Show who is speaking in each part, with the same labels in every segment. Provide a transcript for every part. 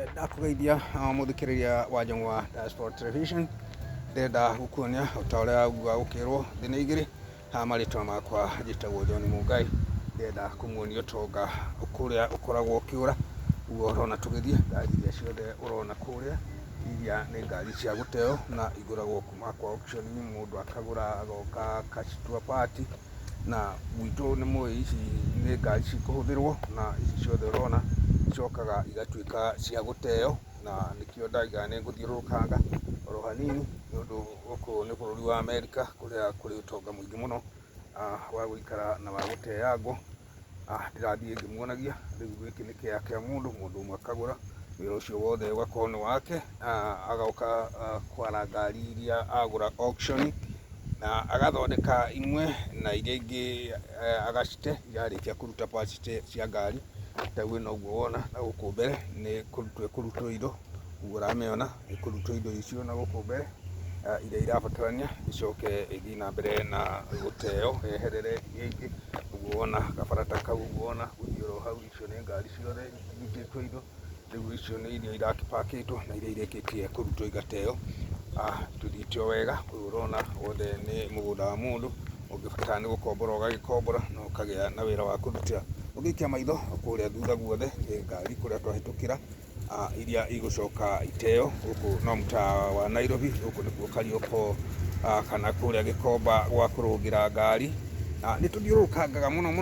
Speaker 1: ndakugeithia muthikiriria wa Njong'wa Diaspora Television ndenda gukuonia utoria uga ukirwo thini igiri ha maritwa makwa njitagwo John Mungai ndenda kumuonia utonga ukuria ukoragwo ukiura ugo urona tugithie ngari iria ciothe urona kuria iria ni ngari cia guteo na iguragwo kuma kwa auction mundu akagura agoka akacitua party na gwitu ni mui ici ni ngari cikuhuthirwo na ici ciothe urona cokaga igatuika cia guteo na nikio ndaiga ni nguthiurukanga oro hanini nundu guku ni bururi wa America kuria kuri utonga mwingi muno wa gwikara na wa uteyagwo ndirathie ngimuonagia riu giki ni kia mundu umwe akagura wira ucio wothe ugakorwo ni wake agauka kwara ngari iria agura auction na agathondeka imwe na iria ingi agacite irarikia kuruta parts cia ngari tawe no guona na guku mbere ni kurutwo indo ugurameona ni kurutwo indo icio na guku mbere iria irabatarania icoke ithi na mbere na guteo eherere ingi uguona gabarata kau uguona guthiro hau icio ni ngari ciothe irutitwo indo riu icio ni irio irakipakitwo na iria irikitie kurutwo igateo tuthitio wega urona wothe ni mugunda wa mundu ungibatara ni gukombora ugagikombora na ukagia na wira wa kurutira ugikia maitho kuria thutha guothe ngari kuria twahitukira iria igucoka iteo guku no mtaa wa Nairobi guku nikuo Karioko kana kuria gikomba gwa kurungira ngari ni tuthiurukangaga muno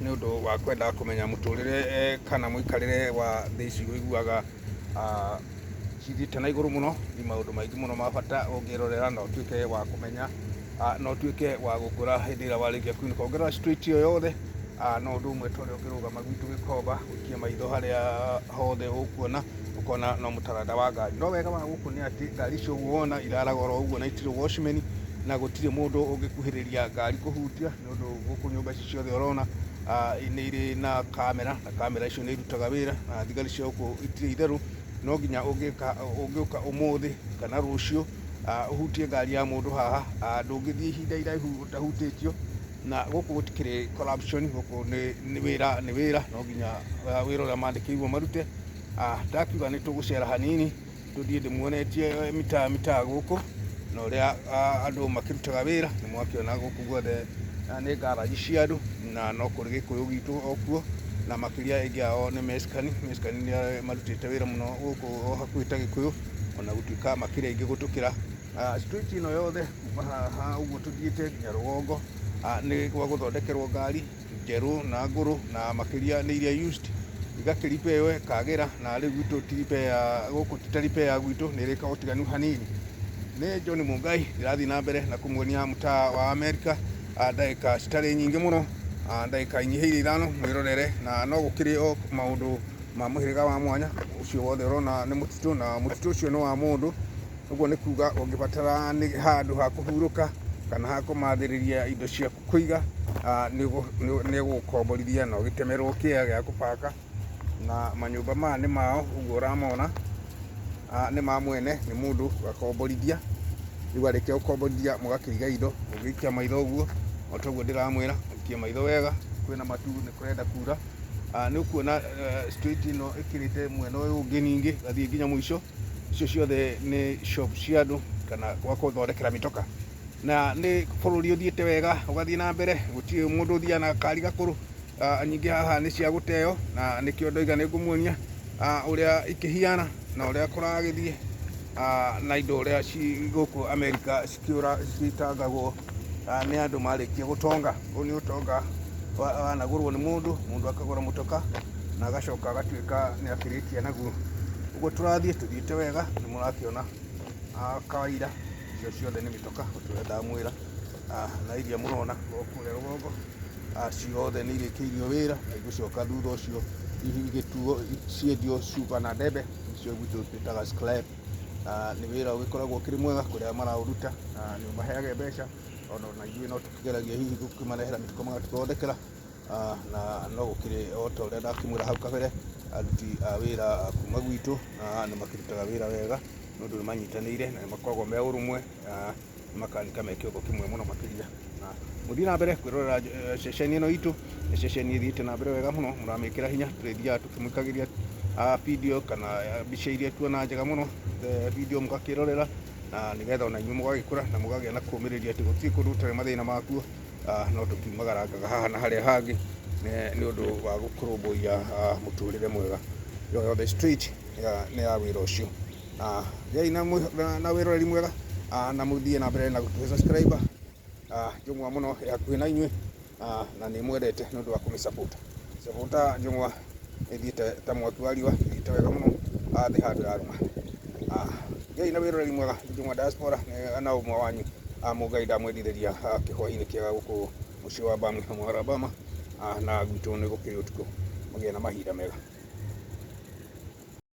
Speaker 1: ni undu wa kwenda kumenya muturire kana muikarire wa thici guiguaga cithite na iguru muno ni maundu maingi muno mabata ungirorera no tuike wa kumenya no tuike wa gukura hindi ira warikia kuinuka ongerera street iyo yothe no ndu umwe tore ukirugama gwitu gikomba ukie maitho haria hothe ukuona ukona no mutaranda wa ngari no wega wa guku ni ati ngari cio uona iraragora uguo na itire washman na gutire mundu ungikuhiriria ngari kuhutia ni undu guku nyumba ici ciothe urona ni iri na kamera icio ni irutaga wira na thigari cio ku itire itheru no nginya ungiuka umuthi kana rucio uhutie ngari ya mundu haha ndungithie ihinda iraihu utahutitio na guku gutikire corruption guku ni wira no nginya wira uria mandikirwo marute ndakiuga ni tugucera hanini tuthie ndimuonetie mita guku na uria andu makirutaga wira ni mwakiona guku guothe ni garage cia andu na no kuri gikuyu gitu okuo na makiria ingi ao ni meskani ni marutite wira muno guku hakuita gikuyu ona gutuika makiria ingi gutukira street ino yothe haha uguo tuthiite nginya rugongo ni gwa guthondekerwo ngari njeru na nguru na makiria ni iria used igakiripewe kagira na riu gwitu tiripe ya guku titaripe ya gwitu ni rika utiganu hanini ni John Mungai irathi na mbere na kumuonia mtaa wa America ndaika citari nyingi muno ndaika inyihiire ithano mwirorere na no gukiri o maundu ma muhiriga wa mwanya ucio wothe urona ni mutitu na mutitu ucio no wa mundu uguo ni kuga ungibatara ni handu ha kuhuruka kana ha kumathiriria indo cia kuiga ni gukomborithia no gitemerwo kia gya kupaka na manyumba ma ni mao uguo uramona ni ma mwene ni mundu gakomborithia riu arikia gukomborithia mugakiiga indo ugikia maitho uguo otoguo ndiramwira ukie maitho wega kwina matu ni kurenda kura ni ukuona street ino ikirite mwena uyu ungi ningi gathie nginya mwisho icio ciothe ni shop cia andu kana gwa kuthondekera mitoka na ni bururi uthiite wega ugathie na mbere gutie mundu uthia na kari gakuru nyingi haha ni cia guteo na nikio ndoiga ni ngumuonia uria ikihiana na uria kuragithie na indo uria guku America citangagwo ni andu marikia gutonga uni utonga wanagurwo ni mundu akagura mutoka na agacoka agatuika ni akirikia naguo uguo turathie tuthiite wega ni murakiona kawaida icio ciothe ni mitoka turenda mwira na iria murona kuria rugongo ciothe ni irikiirio wira na igucoka thutha ucio igituo ciendio super na debe icio gwitu twitaga scrap ni wira ugikoragwo kiri mwega kuria marauruta ni maheage mbeca ona ithuĩ no tukigeragia hihi gukimarehera mituko magatuthondekera na no gukiri o ta uria ndakimwira hau kabere aruti a wira kuma gwitu ni makirutaga wira wega nundu ni manyitanĩire na makoragwo me urumwe makanika me kĩongo kĩmwe muno makiria muthii na mbere kwirorera ceceni ino itu ceceni ithiite na mbere wega muno muramikira hinya turithiaga tukimwikagiria video kana mbica iria tuona njega muno video mugakirorera na nigetha ona inyuĩ mũgagĩkũra na mũgagĩa na kũũmĩrĩria atĩ gũtirĩ kũndũ gũtarĩ mathĩna makuo, no tũkiumagarangaga haha na harĩa hangĩ nĩ ũndũ wa gũkũrũmbũiya mũtũrĩre mwega. Yothe street nĩ ya wĩra ũcio. Gĩai na wĩroreri mwega na mũthiĩ na mbere na gũtũ-subscribe. Njũng'wa mũno yakuhĩ na inyuĩ na nĩ mwendete nĩ ũndũ wa kũmĩ-support. Supporta njũng'wa ĩthiĩte ta mwaki wa riũa, ĩthiĩte wega mũno thĩ handũ ya rũma. Gĩai na wĩroreri mwega njũng'wa diaspora na ũmwe wanyu Mũngai ndamwendithĩria kĩhwaĩ-inĩ kĩega gũkũ mũciĩ wa Birmingham, Alabama, na gwitũ nĩ gũkĩrĩ ũtukũ. Mũgĩe na mahinda mega.